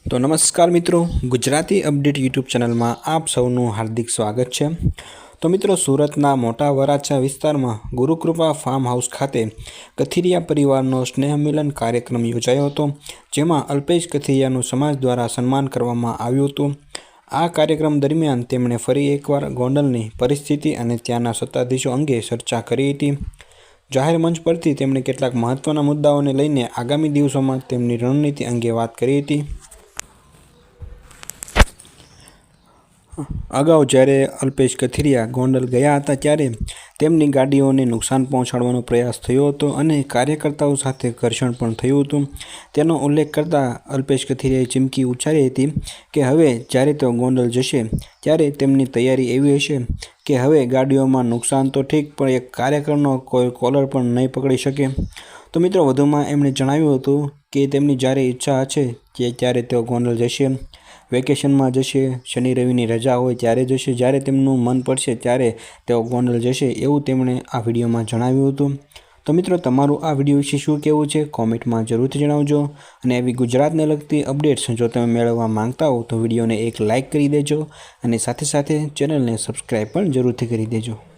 તો નમસ્કાર મિત્રો, ગુજરાતી અપડેટ યુટ્યુબ ચેનલમાં આપ સૌનું હાર્દિક સ્વાગત છે। તો મિત્રો, સુરતના મોટા વરાછા વિસ્તારમાં ગુરુકૃપા ફાર્મ હાઉસ ખાતે કથિરિયા પરિવારનો સ્નેહ મિલન કાર્યક્રમ યોજાયો હતો, જેમાં અલ્પેશ કથિરિયાનું સમાજ દ્વારા સન્માન કરવામાં આવ્યું હતું। આ કાર્યક્રમ દરમિયાન તેમણે ફરી એકવાર ગોંડલની પરિસ્થિતિ અને ત્યાંના સત્તાધીશો અંગે ચર્ચા કરી હતી। જાહેર મંચ પરથી તેમણે કેટલાક મહત્વના મુદ્દાઓને લઈને આગામી દિવસોમાં તેમની રણનીતિ અંગે વાત કરી હતી। અગાઉ જ્યારે અલ્પેશ કથિરિયા ગોંડલ ગયા હતા ત્યારે તેમની ગાડીઓને નુકસાન પહોંચાડવાનો પ્રયાસ થયો હતો અને કાર્યકર્તાઓ સાથે ઘર્ષણ પણ થયું હતું। તેનો ઉલ્લેખ કરતા અલ્પેશ કથિરિયાએ ચીમકી ઉચ્ચારી હતી કે હવે જ્યારે તેઓ ગોંડલ જશે ત્યારે તેમની તૈયારી એવી હશે કે હવે ગાડીઓમાં નુકસાન તો ઠીક, પણ એક કાર્યકરનો કોઈ કોલર પણ નહીં પકડી શકે। તો મિત્રો, વધુમાં એમણે જણાવ્યું હતું કે તેમની જ્યારે ઈચ્છા હશે ત્યારે તેઓ ગોંડલ જશે, વેકેશનમાં જશે, શનિ રવિની રજા હોય ત્યારે જશે, જ્યારે તેમનું મન પડશે ત્યારે તેઓ ગોંડલ જશે, એવું તેમણે આ વિડીયોમાં જણાવ્યું હતું। તો મિત્રો, તમારું આ વિડીયો વિશે શું કહેવું છે કોમેન્ટમાં જરૂરથી જણાવજો, અને એવી ગુજરાતને લગતી અપડેટ્સ જો તમે મેળવવા માંગતા હો તો વિડીયોને એક લાઇક કરી દેજો અને સાથે સાથે ચેનલને સબસ્ક્રાઈબ પણ જરૂરથી કરી દેજો।